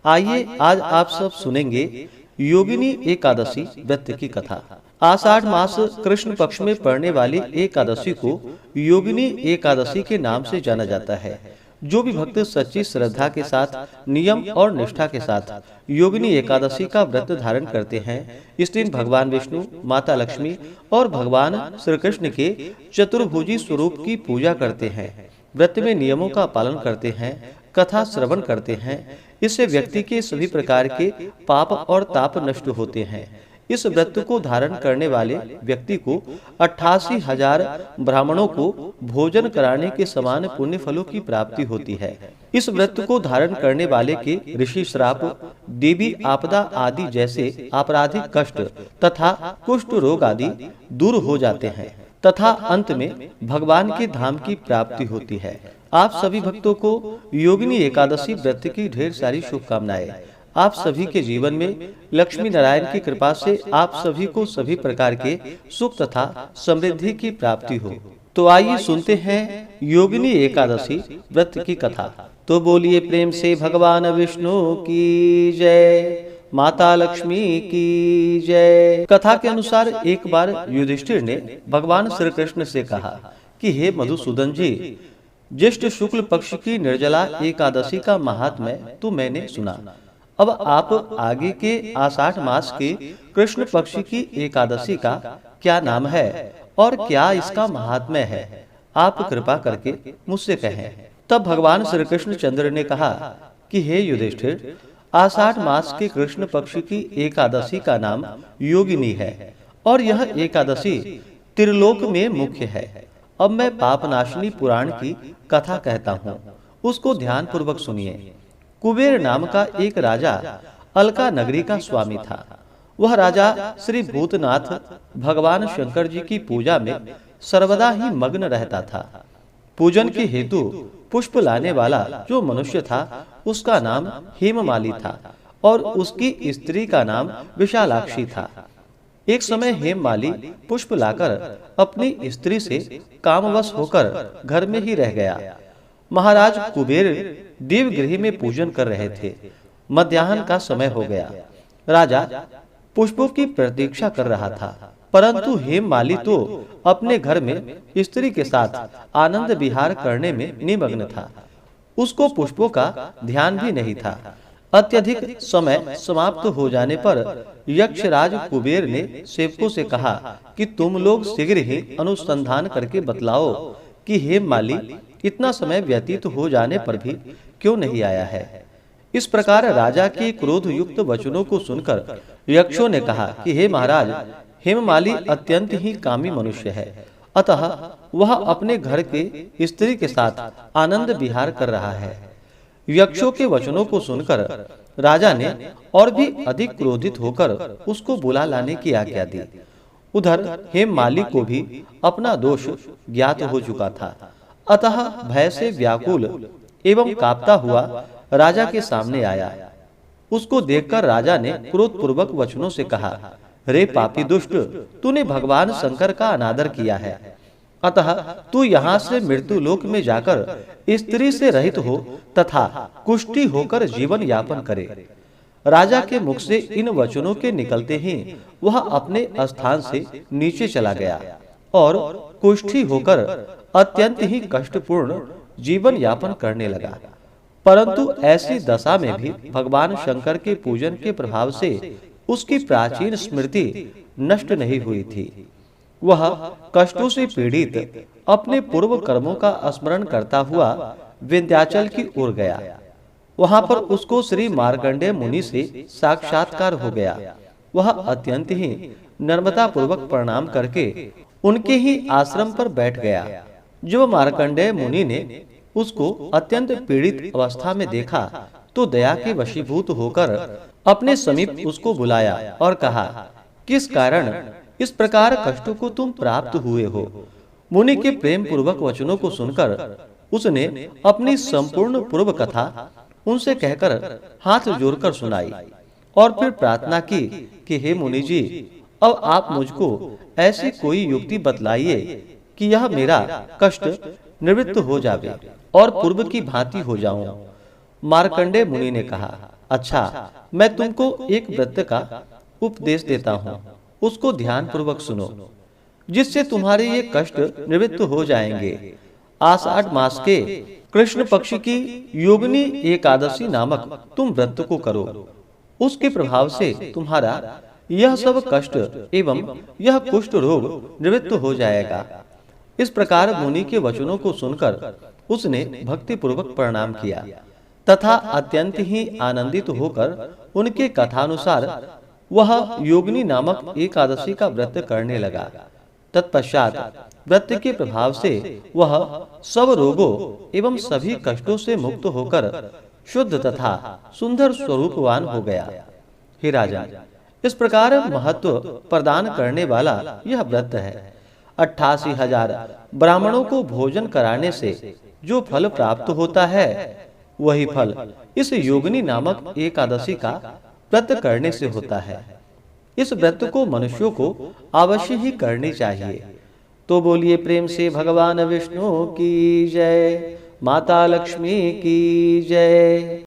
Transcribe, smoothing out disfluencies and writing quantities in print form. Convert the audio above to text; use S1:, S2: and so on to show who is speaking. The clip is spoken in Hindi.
S1: आइए आज आप सब सुनेंगे योगिनी एकादशी व्रत की कथा। आषाढ़ मास कृष्ण पक्ष में पड़ने वाली एकादशी को योगिनी एकादशी के नाम से जाना जाता है। जो भी भक्त सच्ची श्रद्धा के साथ नियम और निष्ठा के साथ योगिनी एकादशी का व्रत धारण करते हैं, इस दिन भगवान विष्णु, माता लक्ष्मी और भगवान श्री कृष्ण के चतुर्भुजी स्वरूप की पूजा करते हैं। व्रत में नियमों का पालन करते हैं, कथा श्रवण करते हैं। इससे व्यक्ति के सभी प्रकार के पाप और ताप नष्ट होते हैं। इस व्रत को धारण करने वाले व्यक्ति को 88,000 ब्राह्मणों को भोजन कराने के समान पुण्य फलों की प्राप्ति होती है। इस व्रत को धारण करने वाले के ऋषि श्राप, देवी आपदा आदि जैसे आपराधिक कष्ट तथा कुष्ठ रोग आदि दूर हो जाते हैं तथा अंत में भगवान के धाम की प्राप्ति होती है। आप सभी भक्तों को योगिनी एकादशी व्रत की ढेर सारी शुभकामनाएं। आप सभी के जीवन में लक्ष्मी नारायण की कृपा से आप सभी को सभी प्रकार के सुख तथा समृद्धि की प्राप्ति हो। तो आइए सुनते हैं योगिनी एकादशी व्रत की कथा। तो बोलिए प्रेम से भगवान विष्णु की जय, माता लक्ष्मी की जय। कथा के अनुसार एक बार युधिष्ठिर ने भगवान श्री कृष्ण से कहा कि हे मधुसूदन जी, ज्येष्ठ शुक्ल पक्ष की निर्जला एकादशी का महात्म्य तो मैंने सुना। अब आप आगे के आषाढ़ मास के कृष्ण पक्ष की एकादशी का क्या नाम है और क्या इसका महात्म्य है, आप कृपा करके मुझसे कहें। तब भगवान श्री कृष्ण चंद्र ने कहा कि हे युधिष्ठिर, आषाढ़ मास के कृष्ण पक्ष की एकादशी का नाम योगिनी है और यह एकादशी त्रिलोक में मुख्य है। अब मैं पापनाशिनी पुराण की कथा कहता हूँ, उसको ध्यान पूर्वक सुनिए। कुबेर नाम का एक राजा अलका नगरी का स्वामी था। वह राजा श्री भूतनाथ भगवान शंकर जी की पूजा में सर्वदा ही मग्न रहता था। पूजन के हेतु पुष्प लाने वाला जो मनुष्य था उसका नाम हेममाली था और उसकी स्त्री का नाम विशालाक्षी था। एक समय हेममाली पुष्प लाकर अपनी स्त्री से कामवश होकर घर में ही रह गया। महाराज कुबेर देवगृह में पूजन कर रहे थे। मध्याह्न का समय हो गया। राजा पुष्पों की प्रतीक्षा कर रहा था, परंतु हेममाली तो अपने घर में स्त्री के साथ आनंद विहार करने में निमग्न था। उसको पुष्पों का ध्यान भी नहीं था। अत्यधिक समय समाप्त हो जाने पर यक्षराज कुबेर ने सेवकों से कहा कि तुम लोग शीघ्र ही अनुसंधान करके बतलाओ कि हेममाली इतना समय व्यतीत हो जाने पर भी क्यों नहीं आया है। इस प्रकार राजा के क्रोध युक्त वचनों को सुनकर यक्षों ने कहा कि हे महाराज, हेममाली अत्यंत ही कामी मनुष्य है, अतः वह अपने घर के स्त्री के साथ आनंद विहार कर रहा है। यक्षों के वचनों को सुनकर राजा ने और भी अधिक क्रोधित होकर उसको बुला लाने की आज्ञा दी। उधर हेममाली को भी अपना दोष ज्ञात हो चुका था, अतः भय से व्याकुल एवं कांपता हुआ राजा के सामने आया। उसको देखकर राजा ने क्रोधपूर्वक वचनों से कहा, रे पापी दुष्ट, तूने भगवान शंकर का अनादर किया है, अतः तू यहाँ से मृत्यु लोक में जाकर स्त्री से रहित हो तथा कुष्ठी होकर जीवन यापन करे। राजा के मुख से इन वचनों के निकलते ही वह अपने स्थान से नीचे चला गया और कुष्ठी होकर अत्यंत ही कष्टपूर्ण जीवन यापन करने लगा। परंतु ऐसी दशा में भी भगवान शंकर के पूजन के प्रभाव से उसकी प्राचीन स्मृति नष्ट नहीं हुई थी। वह कष्टों से पीड़ित अपने पूर्व कर्मों का स्मरण करता हुआ विंध्याचल की ओर गया। वहां पर उसको श्री मार्कंडेय मुनि से साक्षात्कार हो गया। वह अत्यंत ही नम्रता पूर्वक प्रणाम करके उनके ही आश्रम पर बैठ गया। जब मार्कंडेय मुनि ने उसको अत्यंत पीड़ित अवस्था में देखा तो दया के वशीभूत होकर अपने समीप उसको बुलाया और कहा, किस कारण इस प्रकार कष्टों को तुम प्राप्त हुए हो। मुनि के प्रेम पूर्वक वचनों को सुनकर उसने अपनी संपूर्ण पूर्व कथा उनसे कहकर हाथ जोड़कर सुनाई और फिर प्रार्थना की कि हे मुनि जी, अब आप मुझको ऐसी कोई युक्ति बतलाइए कि यह मेरा कष्ट निवृत्त हो जावे और पूर्व की भांति हो जाऊं। मार्कंडेय मुनि ने कहा, अच्छा, मैं तुमको एक व्रत का उपदेश देता हूँ, उसको ध्यान पूर्वक सुनो, जिससे तुम्हारे ये कष्ट निवृत्त हो जाएंगे। आषाढ़ मास के कृष्ण पक्ष की योगिनी एकादशी नामक तुम व्रत को करो। उसके प्रभाव से तुम्हारा यह सब कष्ट एवं यह कुष्ठ रोग निवृत्त हो जाएगा। इस प्रकार मुनि के वचनों को सुनकर उसने भक्ति पूर्वक प्रणाम किया तथा अत्यंत ही आनंदित होकर उनके कथानुसार वह योगिनी नामक एकादशी का व्रत करने लगा। तत्पश्चात व्रत के प्रभाव से वह सब रोगों एवं सभी कष्टों से मुक्त होकर शुद्ध तथा सुंदर स्वरूपवान हो गया। हे राजन, इस प्रकार महत्व प्रदान करने वाला यह व्रत है। 88,000 ब्राह्मणों को भोजन कराने से जो फल प्राप्त होता है, वही फल इस योगिनी नामक एकादशी का व्रत करने से होता है। इस व्रत को मनुष्यों को अवश्य ही करनी चाहिए। तो बोलिए प्रेम से भगवान विष्णु की जय, माता लक्ष्मी की जय।